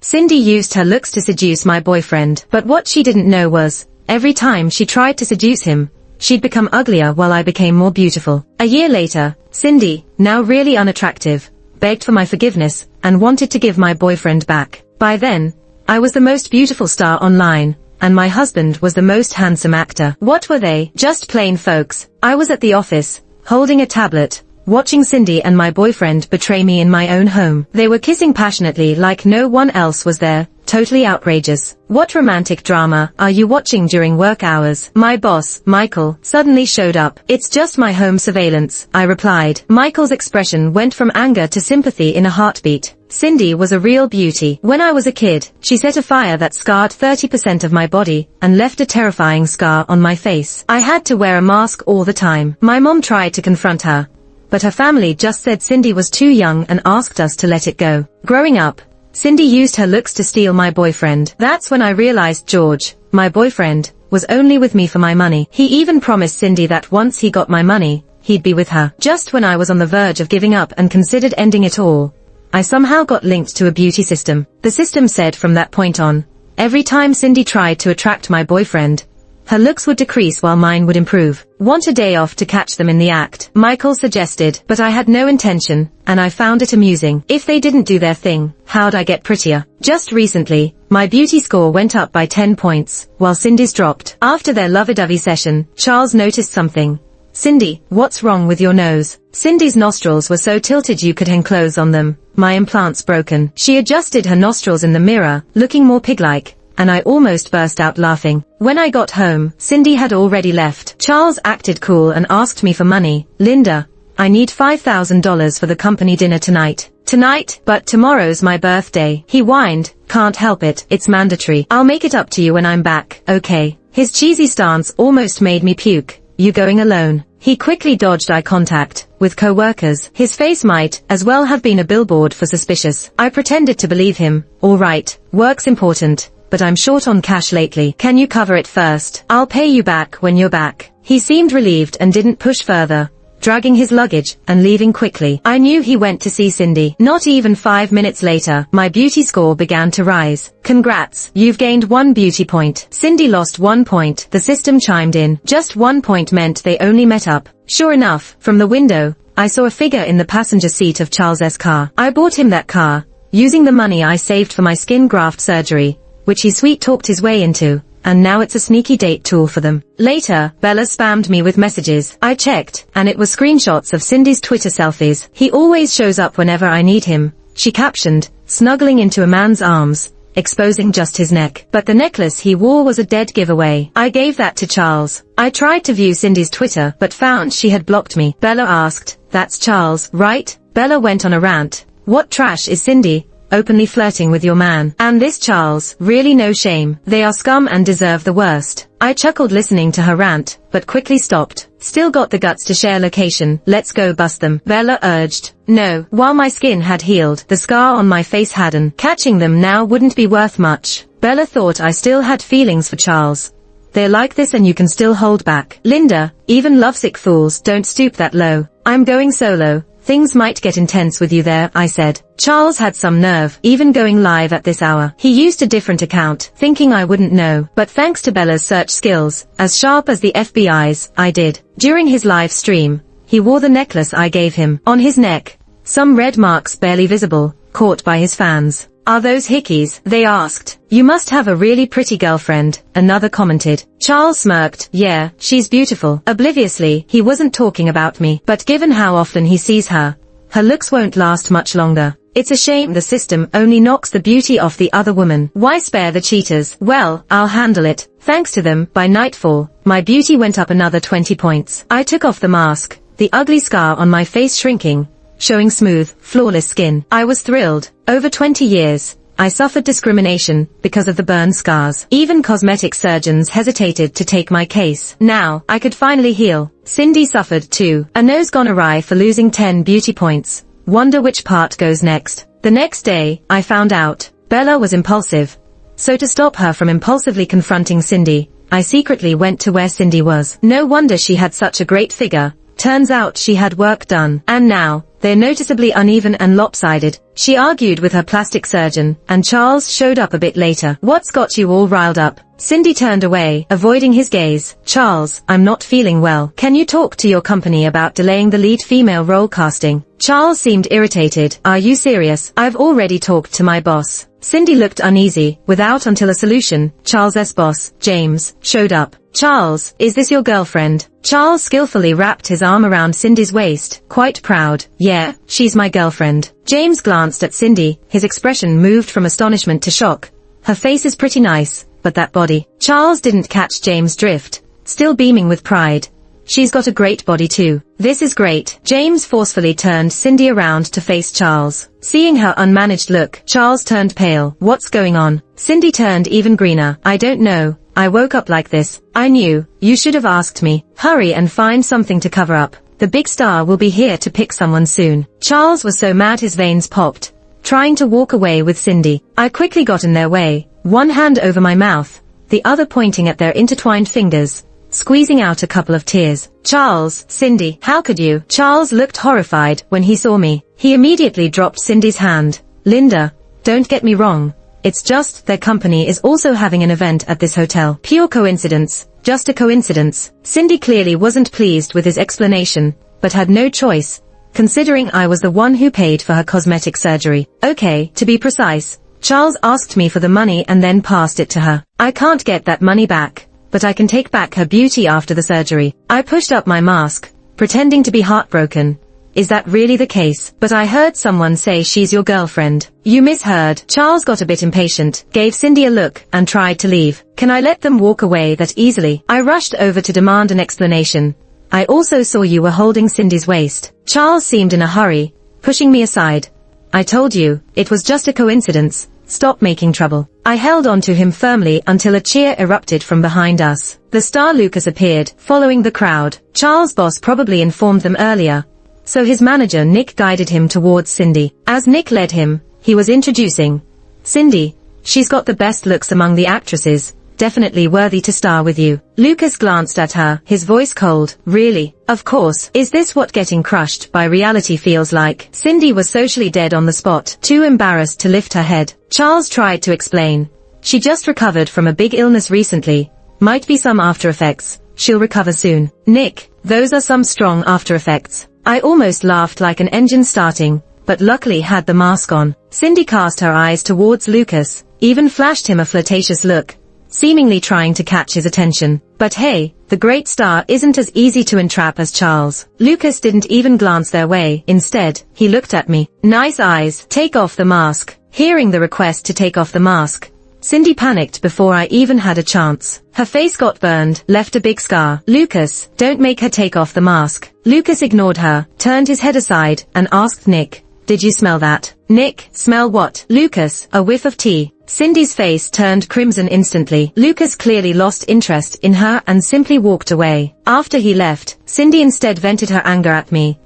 Cindy used her looks to seduce my boyfriend, but what she didn't know was, every time she tried to seduce him, she'd become uglier while I became more beautiful. A year later, Cindy, now really unattractive, begged for my forgiveness, and wanted to give my boyfriend back. By then, I was the most beautiful star online, and my husband was the most handsome actor. What were they? Just plain folks. I was at the office, holding a tablet, watching Cindy and my boyfriend betray me in my own home. They were kissing passionately like no one else was there, totally outrageous. What romantic drama are you watching during work hours? My boss, Michael, suddenly showed up. It's just my home surveillance, I replied. Michael's expression went from anger to sympathy in a heartbeat. Cindy was a real beauty. When I was a kid, she set a fire that scarred 30% of my body and left a terrifying scar on my face. I had to wear a mask all the time. My mom tried to confront her, but her family just said Cindy was too young and asked us to let it go. Growing up, Cindy used her looks to steal my boyfriend. That's when I realized George, my boyfriend, was only with me for my money. He even promised Cindy that once he got my money, he'd be with her. Just when I was on the verge of giving up and considered ending it all, I somehow got linked to a beauty system. The system said from that point on, every time Cindy tried to attract my boyfriend, her looks would decrease while mine would improve. Want a day off to catch them in the act? Michael suggested, but I had no intention, and I found it amusing. If they didn't do their thing, how'd I get prettier? Just recently, my beauty score went up by 10 points, while Cindy's dropped. After their lovey-dovey session, Charles noticed something. Cindy, what's wrong with your nose? Cindy's nostrils were so tilted you could hang clothes on them. My implants broken. She adjusted her nostrils in the mirror, looking more pig-like, and I almost burst out laughing. When I got home, Cindy had already left. Charles acted cool and asked me for money. Linda, I need $5,000 for the company dinner tonight. Tonight? But tomorrow's my birthday. He whined, can't help it, it's mandatory. I'll make it up to you when I'm back, okay? His cheesy stance almost made me puke. You going alone? He quickly dodged eye contact with co-workers. His face might as well have been a billboard for suspicious. I pretended to believe him. All right, work's important, but I'm short on cash lately. Can you cover it first? I'll pay you back when you're back. He seemed relieved and didn't push further, dragging his luggage and leaving quickly. I knew he went to see Cindy. Not even 5 minutes later, my beauty score began to rise. Congrats, you've gained 1 beauty point. Cindy lost 1 point. The system chimed in. Just 1 point meant they only met up. Sure enough, from the window, I saw a figure in the passenger seat of Charles's car. I bought him that car, using the money I saved for my skin graft surgery, which he sweet-talked his way into, and now it's a sneaky date tool for them. Later, Bella spammed me with messages. I checked, and it was screenshots of Cindy's Twitter selfies. He always shows up whenever I need him, she captioned, snuggling into a man's arms, exposing just his neck. But the necklace he wore was a dead giveaway. I gave that to Charles. I tried to view Cindy's Twitter, but found she had blocked me. Bella asked, that's Charles, right? Bella went on a rant. What trash is Cindy? Openly flirting with your man. And this Charles, really no shame. They are scum and deserve the worst. I chuckled listening to her rant, but quickly stopped. Still got the guts to share location. Let's go bust them, Bella urged. No, while my skin had healed, the scar on my face hadn't. Catching them now wouldn't be worth much. Bella thought I still had feelings for Charles. They're like this and you can still hold back. Linda, even lovesick fools don't stoop that low. I'm going solo. Things might get intense with you there, I said. Charles had some nerve, even going live at this hour. He used a different account, thinking I wouldn't know, but thanks to Bella's search skills, as sharp as the FBI's, I did. During his live stream, he wore the necklace I gave him. On his neck, some red marks barely visible, caught by his fans. Are those hickeys? They asked. You must have a really pretty girlfriend, another commented. Charles smirked. Yeah, she's beautiful. Obliviously, he wasn't talking about me, but given how often he sees her, her looks won't last much longer. It's a shame the system only knocks the beauty off the other woman. Why spare the cheaters? Well, I'll handle it. Thanks to them, by nightfall, my beauty went up another 20 points. I took off the mask, the ugly scar on my face shrinking, showing smooth, flawless skin. I was thrilled. Over 20 years, I suffered discrimination because of the burn scars. Even cosmetic surgeons hesitated to take my case. Now, I could finally heal. Cindy suffered too. A nose gone awry for losing 10 beauty points. Wonder which part goes next. The next day, I found out Bella was impulsive. So to stop her from impulsively confronting Cindy, I secretly went to where Cindy was. No wonder she had such a great figure. Turns out she had work done. And now, they're noticeably uneven and lopsided. She argued with her plastic surgeon, and Charles showed up a bit later. What's got you all riled up? Cindy turned away, avoiding his gaze. Charles, I'm not feeling well. Can you talk to your company about delaying the lead female role casting? Charles seemed irritated. Are you serious? I've already talked to my boss. Cindy looked uneasy, without until a solution. Charles's boss, James, showed up. Charles, is this your girlfriend? Charles skillfully wrapped his arm around Cindy's waist, quite proud. Yeah, she's my girlfriend. James glanced at Cindy, his expression moved from astonishment to shock. Her face is pretty nice, but that body. Charles didn't catch James' drift, still beaming with pride. She's got a great body too. This is great. James forcefully turned Cindy around to face Charles. Seeing her unmanaged look, Charles turned pale. What's going on? Cindy turned even greener. I don't know. I woke up like this. I knew. You should have asked me. Hurry and find something to cover up. The big star will be here to pick someone soon. Charles was so mad his veins popped, trying to walk away with Cindy. I quickly got in their way, one hand over my mouth, the other pointing at their intertwined fingers, squeezing out a couple of tears. Charles, Cindy, how could you? Charles looked horrified when he saw me. He immediately dropped Cindy's hand. Linda, don't get me wrong. It's just their company is also having an event at this hotel. Pure coincidence, just a coincidence. Cindy clearly wasn't pleased with his explanation, but had no choice, considering I was the one who paid for her cosmetic surgery. Okay, to be precise, Charles asked me for the money and then passed it to her. I can't get that money back, but I can take back her beauty after the surgery. I pushed up my mask, pretending to be heartbroken. Is that really the case? But I heard someone say she's your girlfriend. You misheard. Charles got a bit impatient, gave Cindy a look, and tried to leave. Can I let them walk away that easily? I rushed over to demand an explanation. I also saw you were holding Cindy's waist. Charles seemed in a hurry, pushing me aside. I told you, it was just a coincidence. Stop making trouble. I held on to him firmly until a cheer erupted from behind us. The star Lucas appeared, following the crowd. Charles' boss probably informed them earlier, so his manager Nick guided him towards Cindy. As Nick led him, he was introducing Cindy. She's got the best looks among the actresses, definitely worthy to star with you. Lucas glanced at her, his voice cold. Really? Of course. Is this what getting crushed by reality feels like? Cindy was socially dead on the spot, too embarrassed to lift her head. Charles tried to explain. She just recovered from a big illness recently. Might be some after effects. She'll recover soon. Nick, those are some strong after effects. I almost laughed like an engine starting, but luckily had the mask on. Cindy cast her eyes towards Lucas, even flashed him a flirtatious look, seemingly trying to catch his attention. But hey, the great star isn't as easy to entrap as Charles. Lucas didn't even glance their way. Instead, he looked at me. Nice eyes. Take off the mask. Hearing the request to take off the mask, Cindy panicked before I even had a chance. Her face got burned, left a big scar. Lucas, don't make her take off the mask. Lucas ignored her, turned his head aside, and asked Nick, did you smell that? Nick, smell what? Lucas, a whiff of tea. Cindy's face turned crimson instantly. Lucas clearly lost interest in her and simply walked away. After he left, Cindy instead vented her anger at me.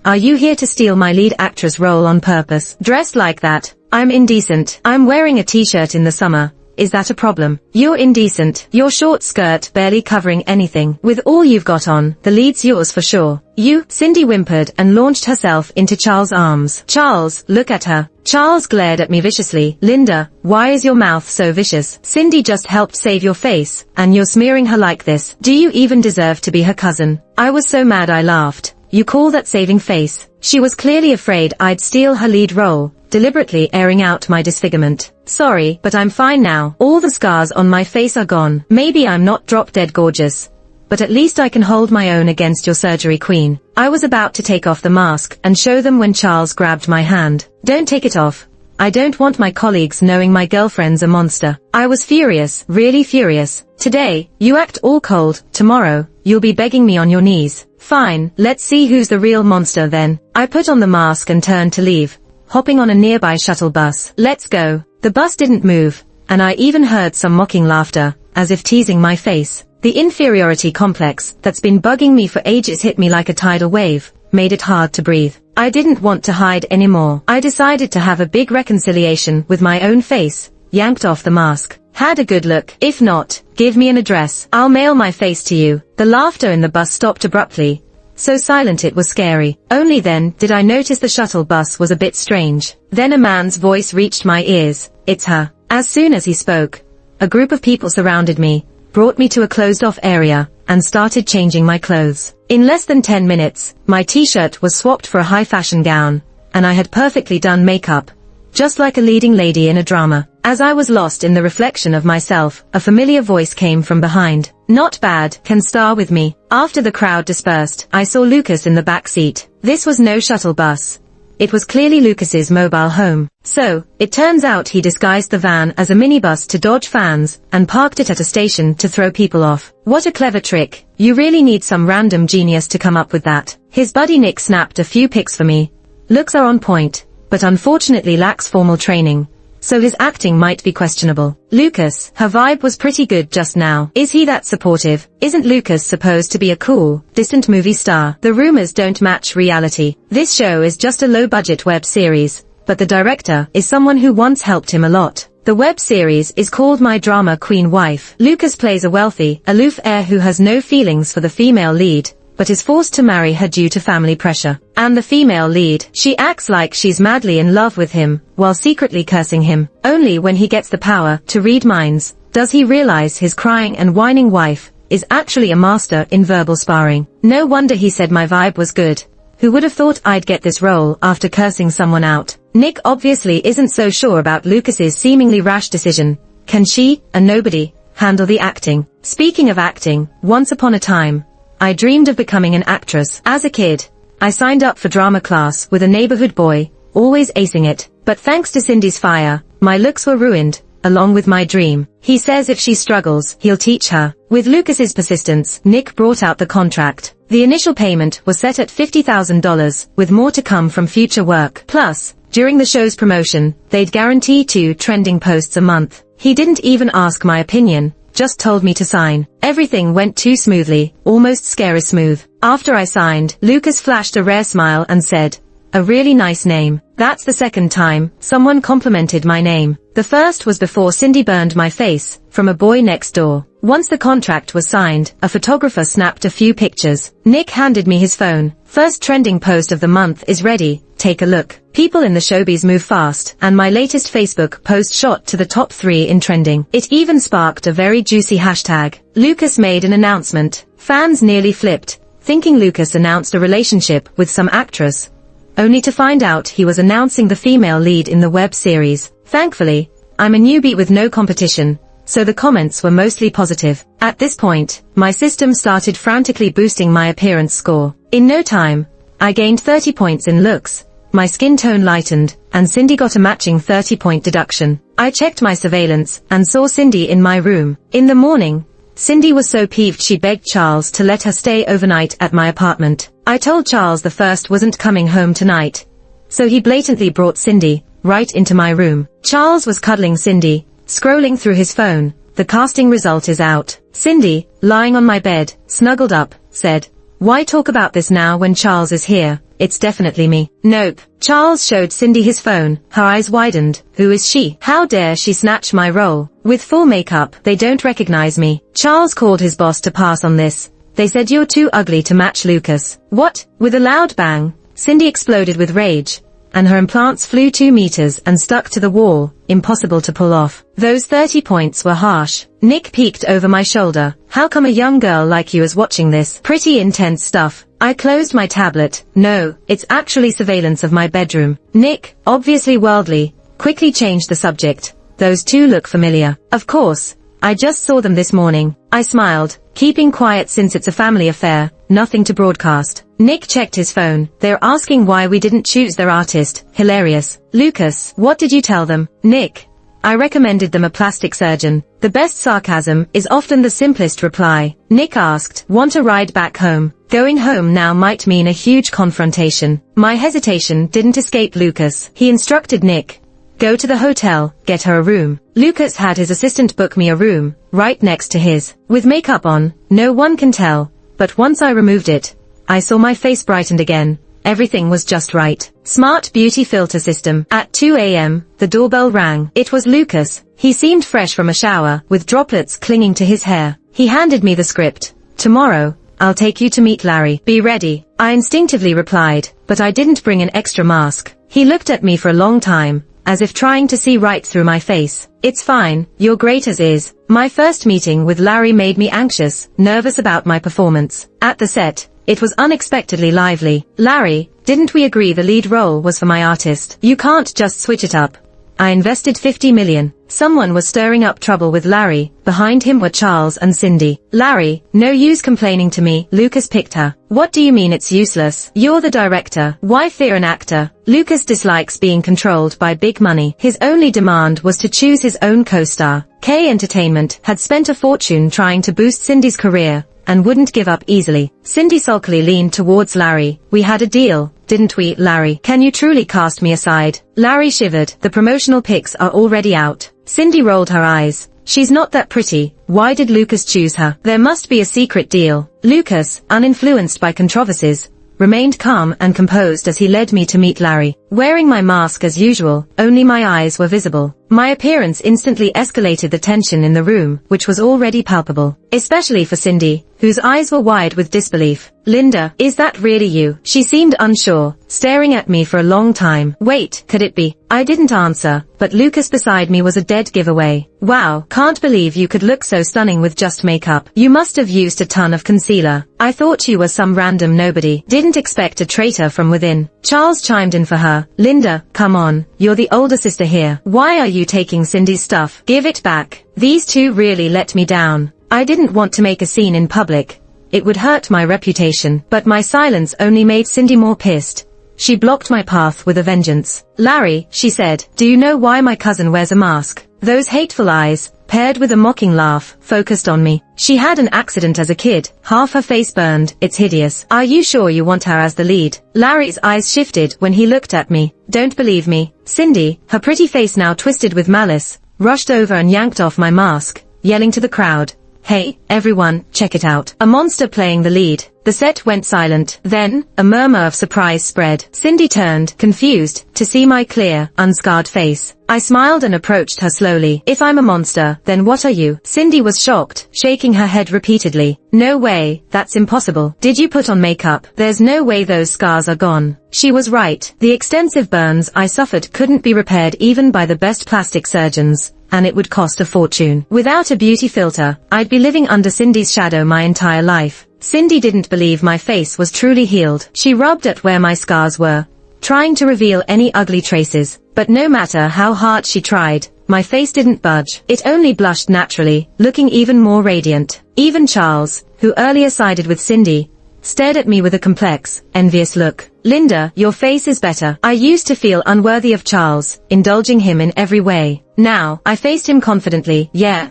Are you here to steal my lead actress role on purpose? Dressed like that? I'm indecent. I'm wearing a t-shirt in the summer. Is that a problem? You're indecent. Your short skirt barely covering anything. With all you've got on, the lead's yours for sure. You, Cindy whimpered and launched herself into Charles' arms. Charles, look at her. Charles glared at me viciously. Linda, why is your mouth so vicious? Cindy just helped save your face, and you're smearing her like this. Do you even deserve to be her cousin? I was so mad I laughed. You call that saving face? She was clearly afraid I'd steal her lead role, deliberately airing out my disfigurement. Sorry, but I'm fine now. All the scars on my face are gone. Maybe I'm not drop-dead gorgeous, but at least I can hold my own against your surgery queen. I was about to take off the mask and show them when Charles grabbed my hand. Don't take it off. I don't want my colleagues knowing my girlfriend's a monster. I was furious, really furious. Today, you act all cold. Tomorrow, you'll be begging me on your knees. Fine, let's see who's the real monster then. I put on the mask and turned to leave, hopping on a nearby shuttle bus. Let's go. The bus didn't move, and I even heard some mocking laughter, as if teasing my face. The inferiority complex that's been bugging me for ages hit me like a tidal wave, made it hard to breathe. I didn't want to hide anymore. I decided to have a big reconciliation with my own face, yanked off the mask. Had a good look. If not, give me an address. I'll mail my face to you. The laughter in the bus stopped abruptly. so silent it was scary. Only then did I notice the shuttle bus was a bit strange. Then a man's voice reached my ears. It's her. As soon as he spoke, a group of people surrounded me, brought me to a closed-off area, and started changing my clothes. In less than 10 minutes, my t-shirt was swapped for a high-fashion gown, and I had perfectly done makeup, just like a leading lady in a drama. As I was lost in the reflection of myself, a familiar voice came from behind. Not bad, can star with me. After the crowd dispersed, I saw Lucas in the back seat. This was no shuttle bus. It was clearly Lucas's mobile home. So, it turns out he disguised the van as a minibus to dodge fans, and parked it at a station to throw people off. What a clever trick. You really need some random genius to come up with that. His buddy Nick snapped a few pics for me. Looks are on point, but unfortunately lacks formal training, so his acting might be questionable. Lucas, her vibe was pretty good just now. Is he that supportive? Isn't Lucas supposed to be a cool, distant movie star? The rumors don't match reality. This show is just a low-budget web series, but the director is someone who once helped him a lot. The web series is called My Drama Queen Wife. Lucas plays a wealthy, aloof heir who has no feelings for the female lead, but is forced to marry her due to family pressure. And the female lead, she acts like she's madly in love with him, while secretly cursing him. Only when he gets the power to read minds, does he realize his crying and whining wife is actually a master in verbal sparring. No wonder he said my vibe was good. Who would have thought I'd get this role after cursing someone out? Nick obviously isn't so sure about Lucas's seemingly rash decision. Can she, a nobody, handle the acting? Speaking of acting, once upon a time, I dreamed of becoming an actress. As a kid, I signed up for drama class with a neighborhood boy, always acing it. But thanks to Cindy's fire, my looks were ruined, along with my dream. He says if she struggles, he'll teach her. With Lucas's persistence, Nick brought out the contract. The initial payment was set at $50,000, with more to come from future work. Plus, during the show's promotion, they'd guarantee 2 trending posts a month. He didn't even ask my opinion, just told me to sign. Everything went too smoothly, almost scary smooth. After I signed, Lucas flashed a rare smile and said, "A really nice name." That's the second time someone complimented my name. The first was before Cindy burned my face, from a boy next door. Once the contract was signed, a photographer snapped a few pictures. Nick handed me his phone. "First trending post of the month is ready, take a look." People in the showbiz move fast, and my latest Facebook post shot to the top 3 in trending. It even sparked a very juicy hashtag. Lucas made an announcement. Fans nearly flipped, thinking Lucas announced a relationship with some actress, only to find out he was announcing the female lead in the web series. Thankfully, I'm a newbie with no competition, so the comments were mostly positive. At this point, my system started frantically boosting my appearance score. In no time, I gained 30 points in looks, my skin tone lightened, and Cindy got a matching 30-point deduction. I checked my surveillance and saw Cindy in my room. In the morning, Cindy was so peeved she begged Charles to let her stay overnight at my apartment. I told Charles the first wasn't coming home tonight, so he blatantly brought Cindy right into my room. Charles was cuddling Cindy, scrolling through his phone. The casting result is out. Cindy, lying on my bed, snuggled up, said, "Why talk about this now when Charles is here? It's definitely me." Nope. Charles showed Cindy his phone. Her eyes widened. Who is she? How dare she snatch my role? With full makeup, they don't recognize me. Charles called his boss to pass on this. They said you're too ugly to match Lucas. What? With a loud bang, Cindy exploded with rage, and her implants flew 2 meters and stuck to the wall, impossible to pull off. Those 30 points were harsh. Nick peeked over my shoulder. "How come a young girl like you is watching this? Pretty intense stuff." I closed my tablet. No, it's actually surveillance of my bedroom. Nick, obviously worldly, quickly changed the subject. "Those 2 look familiar." Of course, I just saw them this morning. I smiled, keeping quiet since it's a family affair, nothing to broadcast. Nick checked his phone. They're asking why we didn't choose their artist. Hilarious. Lucas, what did you tell them? Nick, I recommended them a plastic surgeon. The best sarcasm is often the simplest reply. Nick asked, "Want a ride back home?" Going home now might mean a huge confrontation. My hesitation didn't escape Lucas. He instructed Nick, "Go to the hotel, get her a room." Lucas had his assistant book me a room, right next to his. With makeup on, no one can tell, but once I removed it, I saw my face brightened again. Everything was just right. Smart beauty filter system. At 2 a.m., the doorbell rang. It was Lucas. He seemed fresh from a shower, with droplets clinging to his hair. He handed me the script. "Tomorrow, I'll take you to meet Larry. Be ready." I instinctively replied, but I didn't bring an extra mask. He looked at me for a long time, as if trying to see right through my face. It's fine, you're great as is. My first meeting with Larry made me anxious, nervous about my performance. At the set, it was unexpectedly lively. Larry, didn't we agree the lead role was for my artist? You can't just switch it up. I invested 50 million. Someone was stirring up trouble with Larry. Behind him were Charles and Cindy. Larry, no use complaining to me. Lucas picked her. What do you mean it's useless? You're the director. Why fear an actor? Lucas dislikes being controlled by big money. His only demand was to choose his own co-star. K Entertainment had spent a fortune trying to boost Cindy's career, and wouldn't give up easily. Cindy sulkily leaned towards Larry. We had a deal, didn't we, Larry? Can you truly cast me aside? Larry shivered. The promotional pics are already out. Cindy rolled her eyes. She's not that pretty. Why did Lucas choose her? There must be a secret deal. Lucas, uninfluenced by controversies, remained calm and composed as he led me to meet Larry. Wearing my mask as usual, only my eyes were visible. My appearance instantly escalated the tension in the room, which was already palpable. Especially for Cindy, whose eyes were wide with disbelief. Linda, is that really you? She seemed unsure, staring at me for a long time. Wait, could it be? I didn't answer, but Lucas beside me was a dead giveaway. Wow, can't believe you could look so stunning with just makeup. You must have used a ton of concealer. I thought you were some random nobody. Didn't expect a traitor from within. Charles chimed in for her. Linda, come on, you're the older sister here. Why are you taking Cindy's stuff? Give it back. These two really let me down. I didn't want to make a scene in public. It would hurt my reputation, but my silence only made Cindy more pissed. She blocked my path with a vengeance. Larry, she said, do you know why my cousin wears a mask? Those hateful eyes, paired with a mocking laugh, focused on me. She had an accident as a kid, half her face burned, it's hideous. Are you sure you want her as the lead? Larry's eyes shifted when he looked at me. Don't believe me. Cindy, her pretty face now twisted with malice, rushed over and yanked off my mask, yelling to the crowd. Hey, everyone, check it out. A monster playing the lead. The set went silent. Then, a murmur of surprise spread. Cindy turned, confused, to see my clear, unscarred face. I smiled and approached her slowly. If I'm a monster, then what are you? Cindy was shocked, shaking her head repeatedly. No way, that's impossible. Did you put on makeup? There's no way those scars are gone. She was right. The extensive burns I suffered couldn't be repaired even by the best plastic surgeons, and it would cost a fortune. Without a beauty filter, I'd be living under Cindy's shadow my entire life. Cindy didn't believe my face was truly healed. She rubbed at where my scars were, trying to reveal any ugly traces. But no matter how hard she tried, my face didn't budge. It only blushed naturally, looking even more radiant. Even Charles, who earlier sided with Cindy, stared at me with a complex, envious look. Linda, your face is better. I used to feel unworthy of Charles, indulging him in every way. Now, I faced him confidently,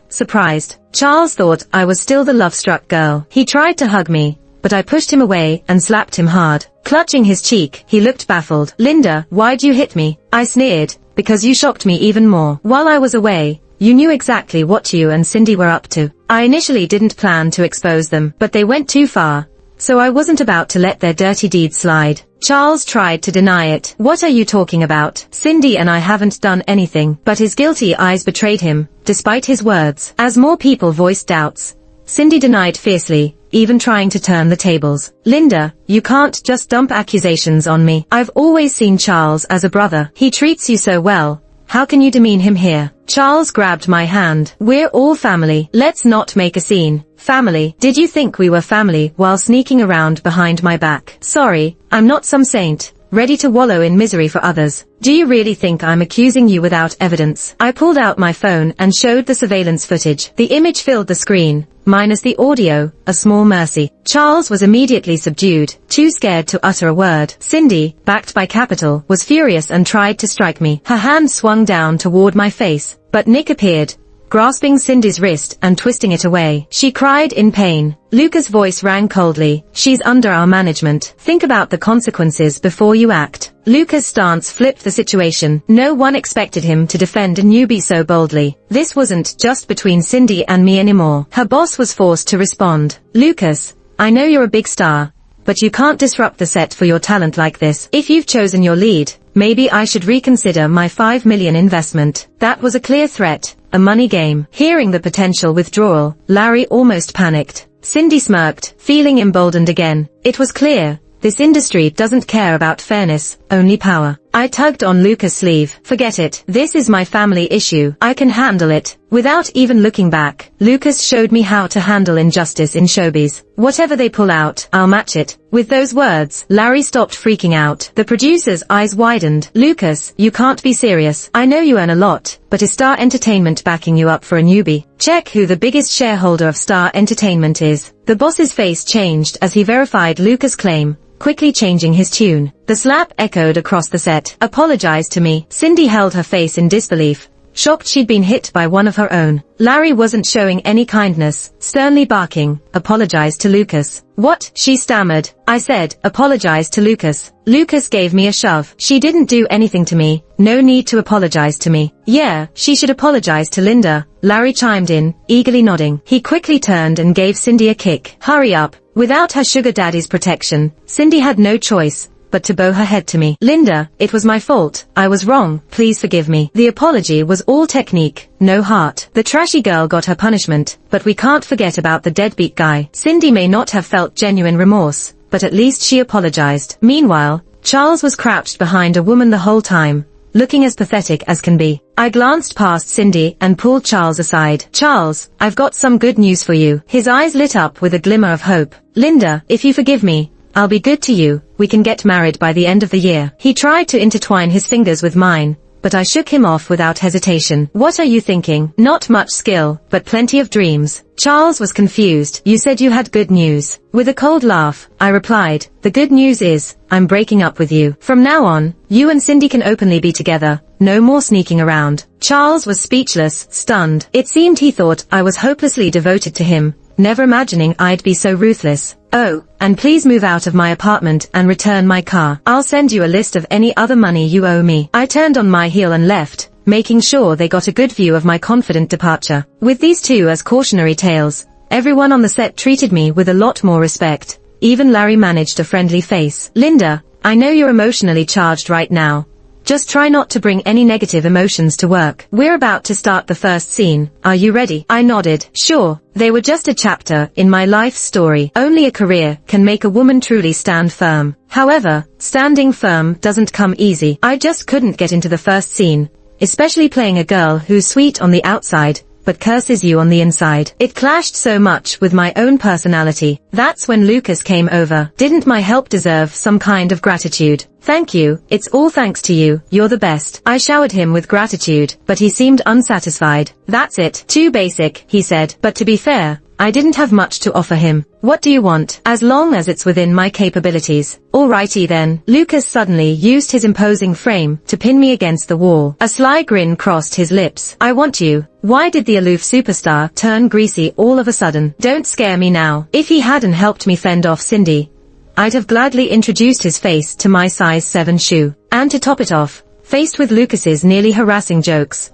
surprised. Charles thought I was still the love-struck girl. He tried to hug me, but I pushed him away and slapped him hard. Clutching his cheek, he looked baffled. Linda, why'd you hit me? I sneered, because you shocked me even more. While I was away, you knew exactly what you and Cindy were up to. I initially didn't plan to expose them, but they went too far, so I wasn't about to let their dirty deeds slide. Charles tried to deny it. What are you talking about? Cindy and I haven't done anything. But his guilty eyes betrayed him, despite his words. As more people voiced doubts, Cindy denied fiercely, even trying to turn the tables. Linda, you can't just dump accusations on me. I've always seen Charles as a brother. He treats you so well. How can you demean him here? Charles grabbed my hand. We're all family. Let's not make a scene. Family? Did you think we were family while sneaking around behind my back? Sorry, I'm not some saint, ready to wallow in misery for others. Do you really think I'm accusing you without evidence? I pulled out my phone and showed the surveillance footage. The image filled the screen, minus the audio, a small mercy. Charles was immediately subdued, too scared to utter a word. Cindy, backed by capital, was furious and tried to strike me. Her hand swung down toward my face, but Nick appeared, grasping Cindy's wrist and twisting it away. She cried in pain. Luca's voice rang coldly. She's under our management. Think about the consequences before you act. Luca's stance flipped the situation. No one expected him to defend a newbie so boldly. This wasn't just between Cindy and me anymore. Her boss was forced to respond. Lucas, I know you're a big star, but you can't disrupt the set for your talent like this. If you've chosen your lead, maybe I should reconsider my $5 million investment. That was a clear threat, a money game. Hearing the potential withdrawal, Larry almost panicked. Cindy smirked, feeling emboldened again. It was clear, This industry doesn't care about fairness, only power. I tugged on Lucas' sleeve. Forget it. This is my family issue. I can handle it. Without even looking back, Lucas showed me how to handle injustice in showbiz. Whatever they pull out, I'll match it. With those words, Larry stopped freaking out. The producer's eyes widened. Lucas, you can't be serious. I know you earn a lot, but is Star Entertainment backing you up for a newbie? Check who the biggest shareholder of Star Entertainment is. The boss's face changed as he verified Lucas' claim, quickly changing his tune. The slap echoed across the set. Apologize to me. Cindy held her face in disbelief, shocked she'd been hit by one of her own. Larry wasn't showing any kindness, sternly barking, apologize to Lucas. What? She stammered. I said, apologize to Lucas. Lucas gave me a shove. She didn't do anything to me. No need to apologize to me. Yeah, she should apologize to Linda. Larry chimed in, eagerly nodding. He quickly turned and gave Cindy a kick. Hurry up. Without her sugar daddy's protection, Cindy had no choice but to bow her head to me. Linda, it was my fault. I was wrong. Please forgive me. The apology was all technique, no heart. The trashy girl got her punishment, but we can't forget about the deadbeat guy. Cindy may not have felt genuine remorse, but at least she apologized. Meanwhile, Charles was crouched behind a woman the whole time, looking as pathetic as can be. I glanced past Cindy and pulled Charles aside. Charles, I've got some good news for you. His eyes lit up with a glimmer of hope. Linda, if you forgive me, I'll be good to you. We can get married by the end of the year. He tried to intertwine his fingers with mine, but I shook him off without hesitation. What are you thinking? Not much skill, but plenty of dreams. Charles was confused. You said you had good news. With a cold laugh, I replied, the good news is, I'm breaking up with you. From now on, you and Cindy can openly be together. No more sneaking around. Charles was speechless, stunned. It seemed he thought I was hopelessly devoted to him, never imagining I'd be so ruthless. Oh, and please move out of my apartment and return my car. I'll send you a list of any other money you owe me. I turned on my heel and left, making sure they got a good view of my confident departure. With these two as cautionary tales, everyone on the set treated me with a lot more respect. Even Larry managed a friendly face. Linda, I know you're emotionally charged right now. Just try not to bring any negative emotions to work. We're about to start the first scene. Are you ready? I nodded. Sure. They were just a chapter in my life story. Only a career can make a woman truly stand firm. However, standing firm doesn't come easy. I just couldn't get into the first scene, especially playing a girl who's sweet on the outside, but curses you on the inside. It clashed so much with my own personality. That's when Lucas came over. Didn't my help deserve some kind of gratitude? Thank you, it's all thanks to you, you're the best. I showered him with gratitude, but he seemed unsatisfied. That's it. Too basic, he said. But to be fair, I didn't have much to offer him. What do you want? As long as it's within my capabilities. Alrighty then. Lucas suddenly used his imposing frame to pin me against the wall. A sly grin crossed his lips. I want you. Why did the aloof superstar turn greasy all of a sudden? Don't scare me now. If he hadn't helped me fend off Cindy, I'd have gladly introduced his face to my size 7 shoe. And to top it off, faced with Lucas's nearly harassing jokes,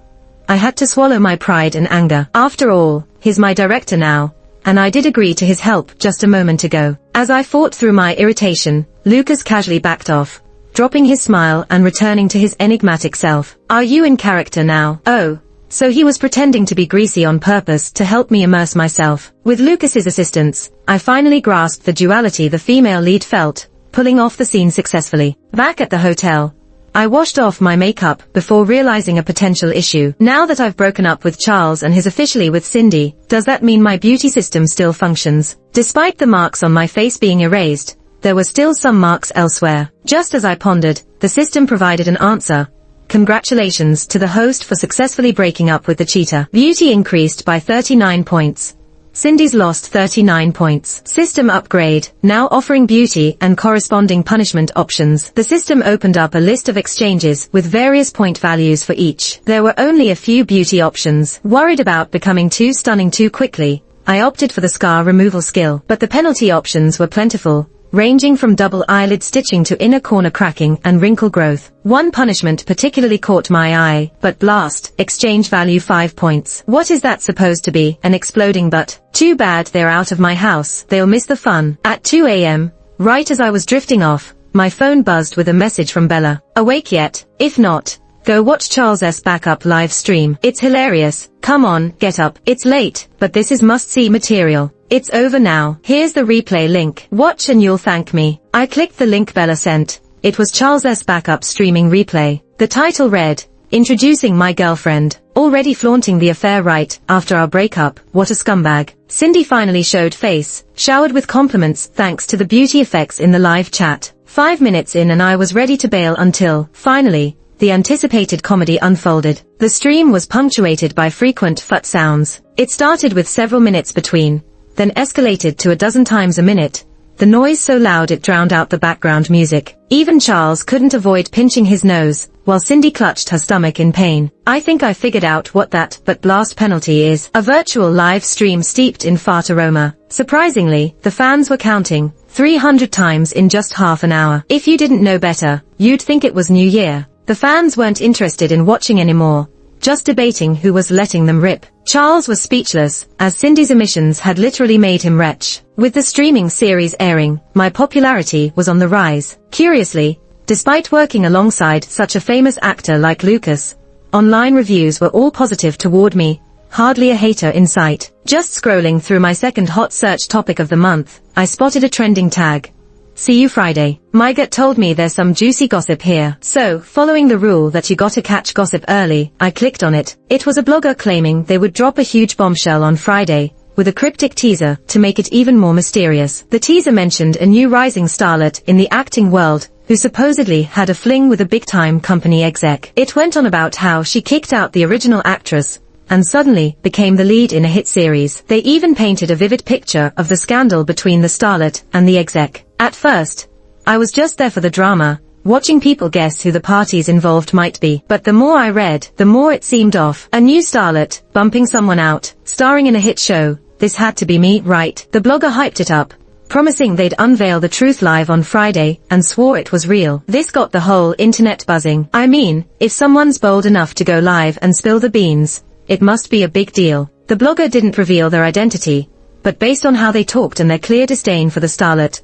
I had to swallow my pride and anger. After all, he's my director now, and I did agree to his help just a moment ago. As I fought through my irritation, Lucas casually backed off, dropping his smile and returning to his enigmatic self. Are you in character now? Oh, so he was pretending to be greasy on purpose to help me immerse myself. With Lucas's assistance, I finally grasped the duality the female lead felt, pulling off the scene successfully. Back at the hotel, I washed off my makeup before realizing a potential issue. Now that I've broken up with Charles and is officially with Cindy, does that mean my beauty system still functions? Despite the marks on my face being erased, there were still some marks elsewhere. Just as I pondered, the system provided an answer. Congratulations to the host for successfully breaking up with the cheater. Beauty increased by 39 points. Cindy's lost 39 points. System upgrade, now offering beauty and corresponding punishment options. The system opened up a list of exchanges with various point values for each. There were only a few beauty options. Worried about becoming too stunning too quickly, I opted for the scar removal skill. But the penalty options were plentiful, ranging from double eyelid stitching to inner corner cracking and wrinkle growth. One punishment particularly caught my eye, but blast, exchange value 5 points. What is that supposed to be? An exploding butt? Too bad they're out of my house, they'll miss the fun. At 2 a.m., right as I was drifting off, my phone buzzed with a message from Bella. Awake yet? If not, Go watch Charles' backup live stream. It's hilarious. Come on, get up. It's late, but this is must-see material. It's over now. Here's the replay link. Watch and you'll thank me. I clicked the link Bella sent. It was Charles' backup streaming replay. The title read, "Introducing my girlfriend. Already flaunting the affair right after our breakup. What a scumbag." Cindy finally showed face, showered with compliments thanks to the beauty effects in the live chat. 5 minutes in and I was ready to bail until, finally, the anticipated comedy unfolded. The stream was punctuated by frequent fut sounds. It started with several minutes between, then escalated to a dozen times a minute, the noise so loud it drowned out the background music. Even Charles couldn't avoid pinching his nose, while Cindy clutched her stomach in pain. I think I figured out what that but blast penalty is. A virtual live stream steeped in fart aroma. Surprisingly, the fans were counting 300 times in just half an hour. If you didn't know better, you'd think it was New Year. The fans weren't interested in watching anymore, just debating who was letting them rip. Charles was speechless, as Cindy's emissions had literally made him retch. With the streaming series airing, my popularity was on the rise. Curiously, despite working alongside such a famous actor like Lucas, online reviews were all positive toward me, hardly a hater in sight. Just scrolling through my second hot search topic of the month, I spotted a trending tag. "See you Friday." My gut told me there's some juicy gossip here. So, following the rule that you gotta catch gossip early, I clicked on it. It was a blogger claiming they would drop a huge bombshell on Friday, with a cryptic teaser to make it even more mysterious. The teaser mentioned a new rising starlet in the acting world, who supposedly had a fling with a big-time company exec. It went on about how she kicked out the original actress, and suddenly became the lead in a hit series. They even painted a vivid picture of the scandal between the starlet and the exec. At first, I was just there for the drama, watching people guess who the parties involved might be. But the more I read, the more it seemed off. A new starlet, bumping someone out, starring in a hit show. This had to be me, right? The blogger hyped it up, promising they'd unveil the truth live on Friday, and swore it was real. This got the whole internet buzzing. I mean, if someone's bold enough to go live and spill the beans, it must be a big deal. The blogger didn't reveal their identity, but based on how they talked and their clear disdain for the starlet,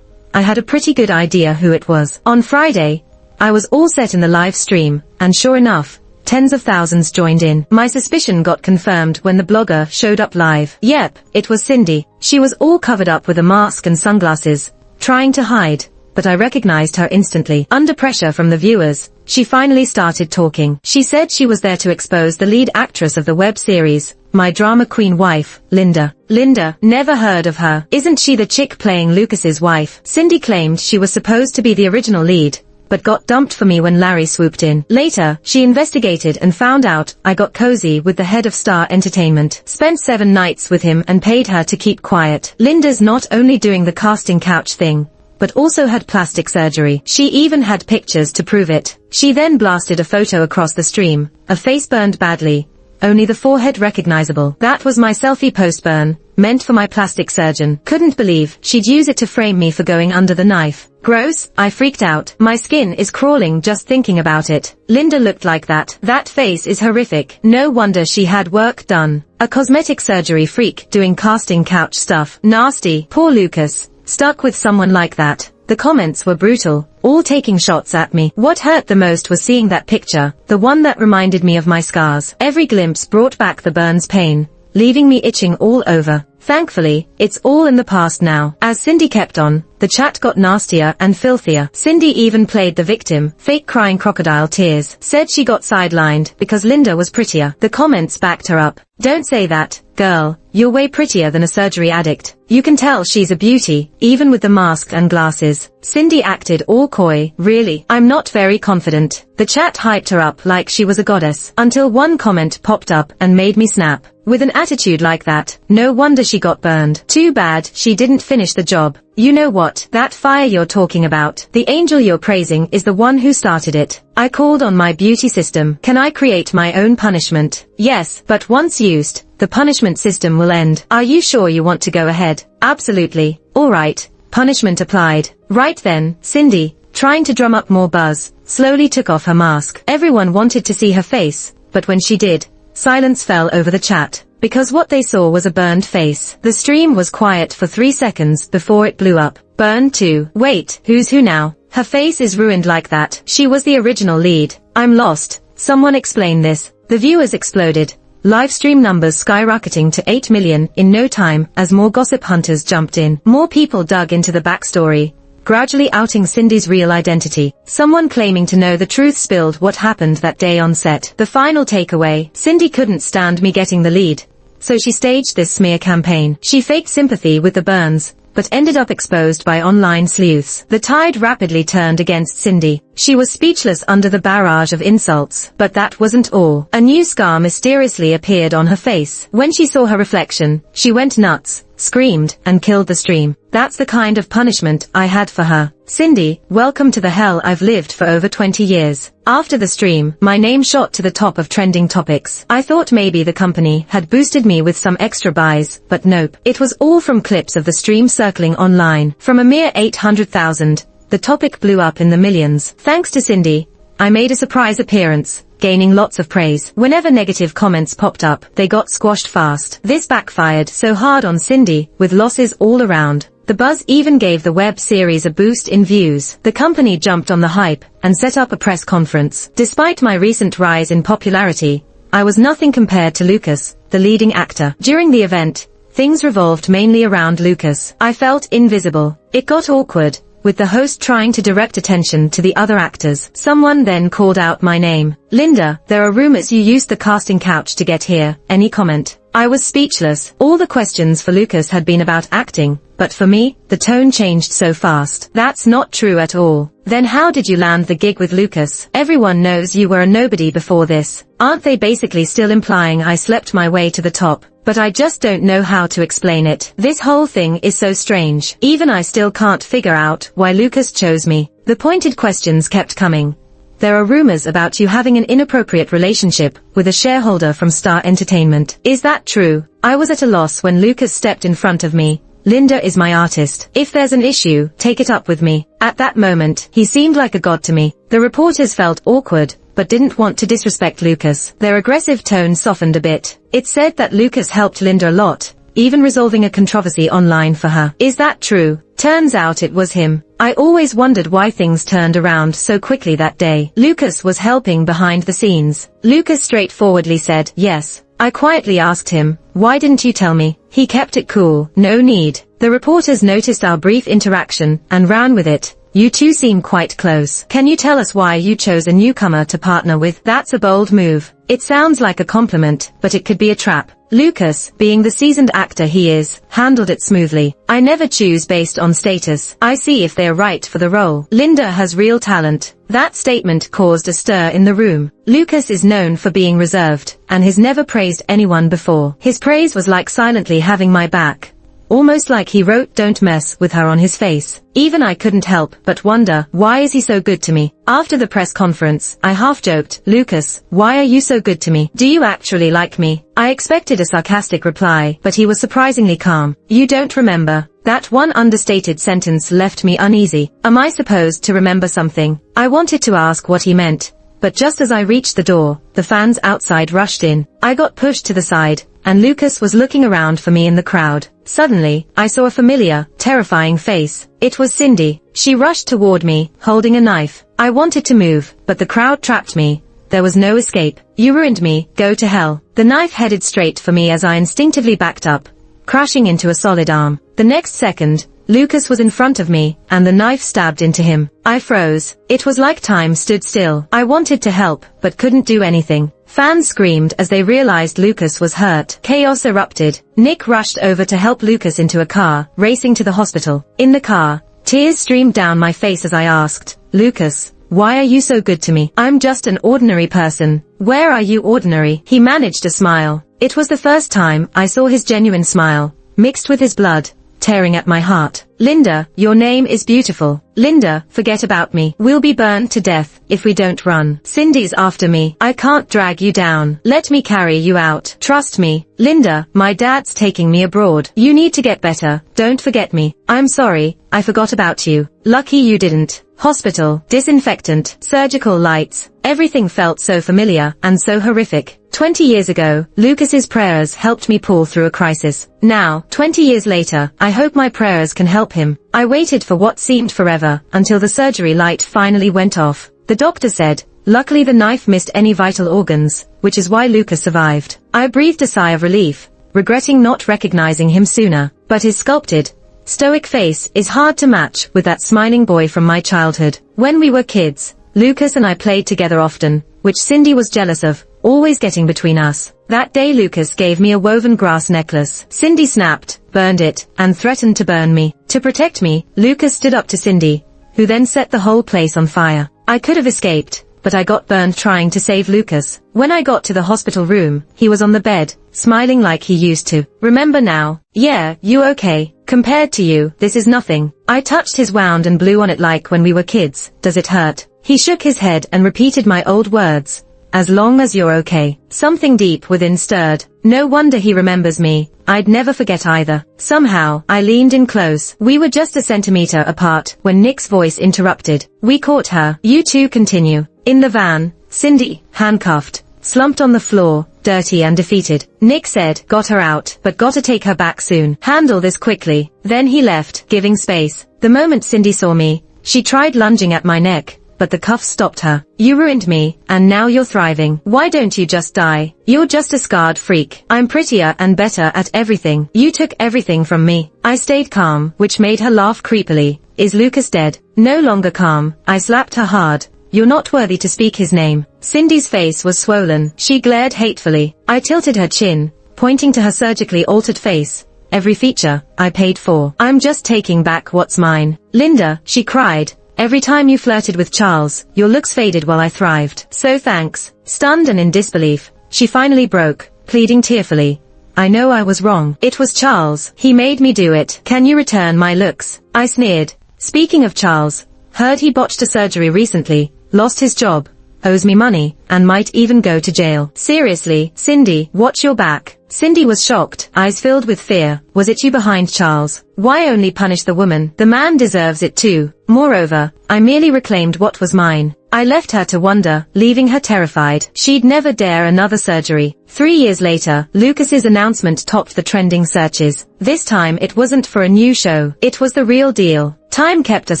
I had a pretty good idea who it was. On Friday, I was all set in the live stream, and sure enough, tens of thousands joined in. My suspicion got confirmed when the blogger showed up live. Yep, it was Cindy. She was all covered up with a mask and sunglasses, trying to hide, but I recognized her instantly. Under pressure from the viewers, she finally started talking. She said she was there to expose the lead actress of the web series, my drama queen wife, Linda. Linda, never heard of her. Isn't she the chick playing Lucas's wife? Cindy claimed she was supposed to be the original lead, but got dumped for me when Larry swooped in. Later, she investigated and found out I got cozy with the head of Star Entertainment, spent 7 nights with him and paid her to keep quiet. Linda's not only doing the casting couch thing, but also had plastic surgery. She even had pictures to prove it. She then blasted a photo across the stream, a face burned badly, only the forehead recognizable. That was my selfie post burn, meant for my plastic surgeon. Couldn't believe she'd use it to frame me for going under the knife. Gross, I freaked out. My skin is crawling just thinking about it. Linda looked like that. That face is horrific. No wonder she had work done. A cosmetic surgery freak doing casting couch stuff. Nasty. Poor Lucas. Stuck with someone like that. The comments were brutal, all taking shots at me. What hurt the most was seeing that picture, the one that reminded me of my scars. Every glimpse brought back the burn's pain, leaving me itching all over. Thankfully, it's all in the past now. As Cindy kept on, the chat got nastier and filthier. Cindy even played the victim, fake crying crocodile tears, said she got sidelined because Linda was prettier. The comments backed her up. Don't say that, girl, you're way prettier than a surgery addict. You can tell she's a beauty, even with the mask and glasses. Cindy acted all coy. Really, I'm not very confident. The chat hyped her up like she was a goddess, until one comment popped up and made me snap. With an attitude like that, no wonder she got burned. Too bad she didn't finish the job. You know what? That fire you're talking about, the angel you're praising is the one who started it. I called on my beauty system. Can I create my own punishment? Yes, but once used, the punishment system will end. Are you sure you want to go ahead? Absolutely. Alright. Punishment applied. Right then, Cindy, trying to drum up more buzz, slowly took off her mask. Everyone wanted to see her face, but when she did, silence fell over the chat, because what they saw was a burned face. The stream was quiet for 3 seconds before it blew up. Burned too. Wait, who's who now? Her face is ruined like that. She was the original lead. I'm lost. Someone explain this. The viewers exploded. Livestream numbers skyrocketing to 8 million in no time as more gossip hunters jumped in. More people dug into the backstory, gradually outing Cindy's real identity. Someone claiming to know the truth spilled what happened that day on set. The final takeaway: Cindy couldn't stand me getting the lead, so she staged this smear campaign. She faked sympathy with the burns, but ended up exposed by online sleuths. The tide rapidly turned against Cindy. She was speechless under the barrage of insults. But that wasn't all. A new scar mysteriously appeared on her face. When she saw her reflection, she went nuts, screamed, and killed the stream. That's the kind of punishment I had for her. Cindy, welcome to the hell I've lived for over 20 years. After the stream, my name shot to the top of trending topics. I thought maybe the company had boosted me with some extra buys, but nope. It was all from clips of the stream circling online. From a mere 800,000, the topic blew up in the millions. Thanks to Cindy, I made a surprise appearance, gaining lots of praise. Whenever negative comments popped up, they got squashed fast. This backfired so hard on Cindy, with losses all around. The buzz even gave the web series a boost in views. The company jumped on the hype and set up a press conference. Despite my recent rise in popularity, I was nothing compared to Lucas, the leading actor. During the event, things revolved mainly around Lucas. I felt invisible. It got awkward, with the host trying to direct attention to the other actors. Someone then called out my name. Linda, there are rumors you used the casting couch to get here. Any comment? I was speechless. All the questions for Lucas had been about acting, but for me, the tone changed so fast. That's not true at all. Then how did you land the gig with Lucas? Everyone knows you were a nobody before this. Aren't they basically still implying I slept my way to the top? But I just don't know how to explain it. This whole thing is so strange. Even I still can't figure out why Lucas chose me. The pointed questions kept coming. There are rumors about you having an inappropriate relationship with a shareholder from Star Entertainment. Is that true? I was at a loss when Lucas stepped in front of me. Linda is my artist. If there's an issue, take it up with me. At that moment, he seemed like a god to me. The reporters felt awkward, but didn't want to disrespect Lucas. Their aggressive tone softened a bit. It said that Lucas helped Linda a lot, even resolving a controversy online for her. Is that true? Turns out it was him. I always wondered why things turned around so quickly that day. Lucas was helping behind the scenes. Lucas straightforwardly said, yes. I quietly asked him, why didn't you tell me? He kept it cool. No need. The reporters noticed our brief interaction and ran with it. You two seem quite close. Can you tell us why you chose a newcomer to partner with? That's a bold move. It sounds like a compliment, but it could be a trap. Lucas, being the seasoned actor he is, handled it smoothly. I never choose based on status. I see if they're right for the role. Linda has real talent. That statement caused a stir in the room. Lucas is known for being reserved, and has never praised anyone before. His praise was like silently having my back. Almost like he wrote "Don't mess with her" on his face. Even I couldn't help but wonder, why is he so good to me? After the press conference, I half joked, Lucas, why are you so good to me? Do you actually like me? I expected a sarcastic reply, but he was surprisingly calm. You don't remember? That one understated sentence left me uneasy. Am I supposed to remember something? I wanted to ask what he meant, but just as I reached the door, the fans outside rushed in. I got pushed to the side, and Lucas was looking around for me in the crowd. Suddenly, I saw a familiar, terrifying face. It was Cindy. She rushed toward me, holding a knife. I wanted to move, but the crowd trapped me. There was no escape. You ruined me, go to hell. The knife headed straight for me as I instinctively backed up, crashing into a solid arm. The next second, Lucas was in front of me, and the knife stabbed into him. I froze. It was like time stood still. I wanted to help, but couldn't do anything. Fans screamed as they realized Lucas was hurt. Chaos erupted. Nick rushed over to help Lucas into a car, racing to the hospital. In the car, tears streamed down my face as I asked, Lucas, why are you so good to me? I'm just an ordinary person. Where are you ordinary? He managed a smile. It was the first time I saw his genuine smile, mixed with his blood, tearing at my heart. Linda, your name is beautiful. Linda, forget about me. We'll be burned to death if we don't run. Cindy's after me. I can't drag you down. Let me carry you out. Trust me. Linda, my dad's taking me abroad. You need to get better. Don't forget me. I'm sorry, I forgot about you. Lucky you didn't. Hospital, disinfectant, surgical lights. Everything felt so familiar and so horrific. 20 years ago, Lucas's prayers helped me pull through a crisis. Now, 20 years later, I hope my prayers can help him. I waited for what seemed forever, until the surgery light finally went off. The doctor said, Luckily the knife missed any vital organs, which is why Lucas survived. I breathed a sigh of relief, regretting not recognizing him sooner, but his sculpted, stoic face is hard to match with that smiling boy from my childhood. When we were kids, Lucas and I played together often, which Cindy was jealous of, always getting between us. That day Lucas gave me a woven grass necklace. Cindy snapped, burned it, and threatened to burn me. To protect me, Lucas stood up to Cindy, who then set the whole place on fire. I could have escaped, but I got burned trying to save Lucas. When I got to the hospital room, he was on the bed, smiling like he used to. Remember now? Yeah, you okay? Compared to you, this is nothing. I touched his wound and blew on it like when we were kids. Does it hurt? He shook his head and repeated my old words. As long as you're okay. Something deep within stirred. No wonder he remembers me. I'd never forget either. Somehow, I leaned in close. We were just a centimeter apart when Nick's voice interrupted. We caught her. You two continue. In the van, Cindy, handcuffed, slumped on the floor, dirty and defeated. Nick said, got her out, but gotta take her back soon. Handle this quickly. Then he left, giving space. The moment Cindy saw me, she tried lunging at my neck, but the cuffs stopped her. You ruined me, and now you're thriving. Why don't you just die? You're just a scarred freak. I'm prettier and better at everything. You took everything from me. I stayed calm, which made her laugh creepily. Is Lucas dead? No longer calm. I slapped her hard. You're not worthy to speak his name. Cindy's face was swollen. She glared hatefully. I tilted her chin, pointing to her surgically altered face. Every feature, I paid for. I'm just taking back what's mine. Linda, she cried. Every time you flirted with Charles, your looks faded while I thrived. So thanks. Stunned and in disbelief, she finally broke, pleading tearfully. I know I was wrong. It was Charles. He made me do it. Can you return my looks? I sneered. Speaking of Charles, heard he botched a surgery recently, lost his job, owes me money, and might even go to jail. Seriously, Cindy, watch your back. Cindy was shocked, eyes filled with fear. Was it you behind Charles? Why only punish the woman? The man deserves it too. Moreover, I merely reclaimed what was mine. I left her to wonder, leaving her terrified. She'd never dare another surgery. 3 years later, Lucas's announcement topped the trending searches. This time it wasn't for a new show. It was the real deal. Time kept us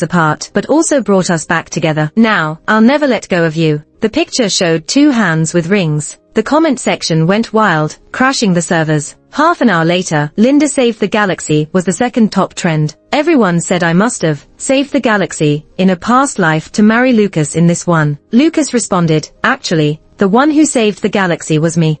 apart, but also brought us back together. Now, I'll never let go of you. The picture showed 2 hands with rings. The comment section went wild, crashing the servers. Half an hour later, Linda Saved the Galaxy was the second top trend. Everyone said I must have saved the galaxy in a past life to marry Lucas in this one. Lucas responded, actually, the one who saved the galaxy was me.